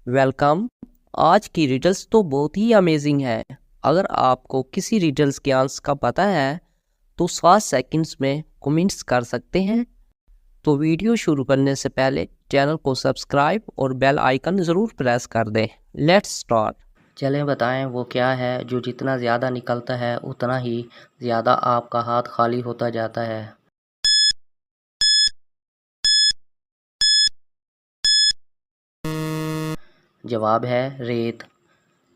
Welcome. आज की riddles तो बहुत ही अमेजिंग है। अगर आपको किसी रिडल्स के आंसर का पता है तो 7 सेकंड्स में कमेंट्स कर सकते हैं। तो वीडियो शुरू करने से पहले चैनल को सब्सक्राइब और बेल आइकन ज़रूर प्रेस कर दें। Let's start. चलें बताएं वो क्या है जो जितना ज़्यादा निकलता है उतना ही ज़्यादा आपका हाथ खाली होता जाता है। जवाब है रेत।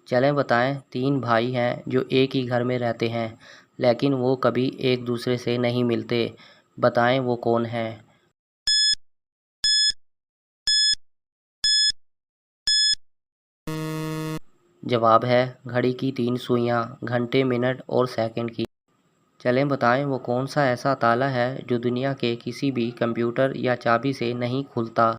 चलें बताएं 3 भाई हैं जो एक ही घर में रहते हैं लेकिन वो कभी एक दूसरे से नहीं मिलते। बताएं वो कौन है। जवाब है घड़ी की 3 सुइयां, घंटे, मिनट और सेकंड की। चलें बताएं वो कौन सा ऐसा ताला है जो दुनिया के किसी भी कंप्यूटर या चाबी से नहीं खुलता।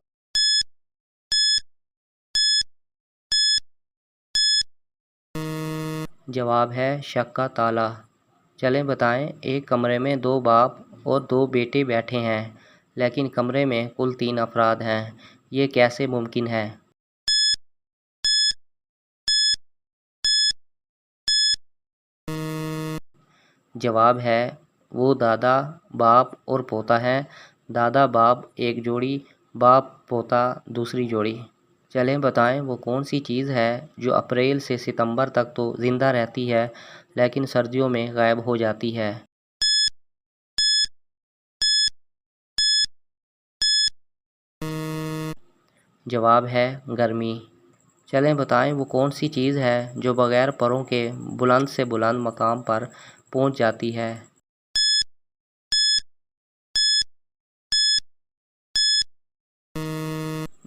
जवाब है शक का ताला। चलें बताएं एक कमरे में 2 बाप और 2 बेटे बैठे हैं लेकिन कमरे में कुल 3 अफराद हैं। ये कैसे मुमकिन है। जवाब है वो दादा बाप और पोता है। दादा बाप एक जोड़ी, बाप पोता दूसरी जोड़ी। चलें बताएं वो कौन सी चीज़ है जो अप्रैल से सितंबर तक तो ज़िंदा रहती है लेकिन सर्दियों में गायब हो जाती है। जवाब है गर्मी। चलें बताएं वो कौन सी चीज़ है जो बगैर परों के बुलंद से बुलंद मकाम पर पहुंच जाती है।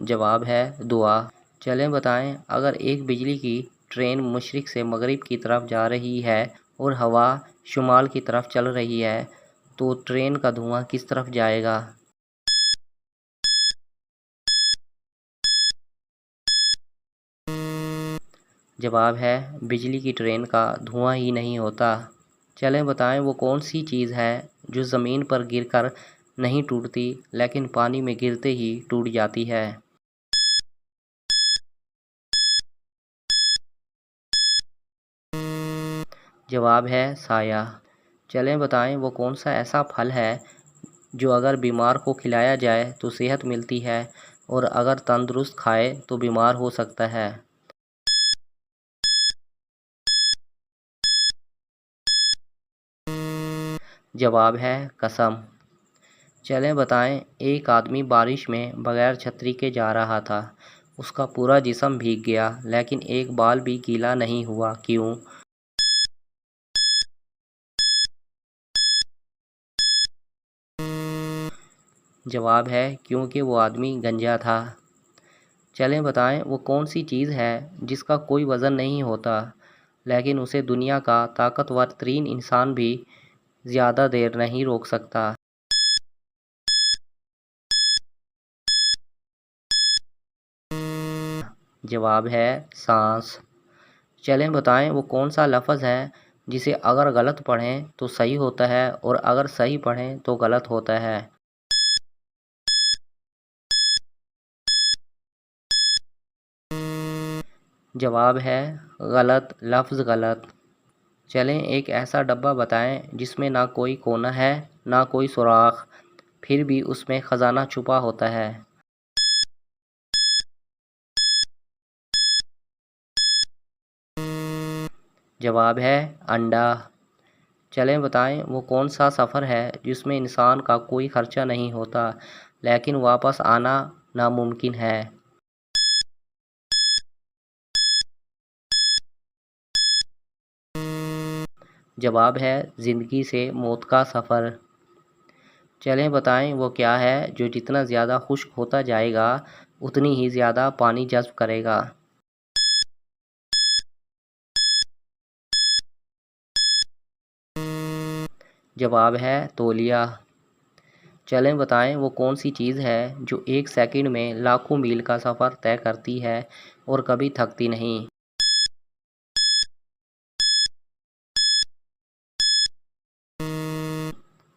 जवाब है दुआ। चलें बताएं अगर एक बिजली की ट्रेन मशरिक़ से मगरिब की तरफ जा रही है और हवा शुमाल की तरफ चल रही है तो ट्रेन का धुआं किस तरफ जाएगा। जवाब है बिजली की ट्रेन का धुआं ही नहीं होता। चलें बताएं वो कौन सी चीज़ है जो ज़मीन पर गिरकर नहीं टूटती लेकिन पानी में गिरते ही टूट जाती है। जवाब है साया। चलें बताएं वो कौन सा ऐसा फल है जो अगर बीमार को खिलाया जाए तो सेहत मिलती है और अगर तंदुरुस्त खाए तो बीमार हो सकता है। जवाब है कसम। चलें बताएं एक आदमी बारिश में बगैर छतरी के जा रहा था। उसका पूरा जिस्म भीग गया लेकिन एक बाल भी गीला नहीं हुआ, क्यों। जवाब है क्योंकि वो आदमी गंजा था। चलें बताएं वो कौन सी चीज़ है जिसका कोई वज़न नहीं होता लेकिन उसे दुनिया का ताकतवर तरीन इंसान भी ज़्यादा देर नहीं रोक सकता। जवाब है सांस। चलें बताएं वो कौन सा लफ्ज़ है जिसे अगर गलत पढ़ें तो सही होता है और अगर सही पढ़ें तो गलत होता है। जवाब है गलत लफ्ज़ गलत। चलें एक ऐसा डब्बा बताएं जिसमें ना कोई कोना है ना कोई सुराख, फिर भी उसमें ख़जाना छुपा होता है। जवाब है अंडा। चलें बताएं वो कौन सा सफ़र है जिसमें इंसान का कोई खर्चा नहीं होता लेकिन वापस आना नामुमकिन है। जवाब है ज़िंदगी से मौत का सफ़र। चलें बताएं वो क्या है जो जितना ज़्यादा खुश्क होता जाएगा उतनी ही ज़्यादा पानी जज़्ब करेगा। जवाब है तौलिया। चलें बताएं वो कौन सी चीज़ है जो 1 सेकंड में लाखों मील का सफ़र तय करती है और कभी थकती नहीं।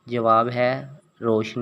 जवाब है रोशनी।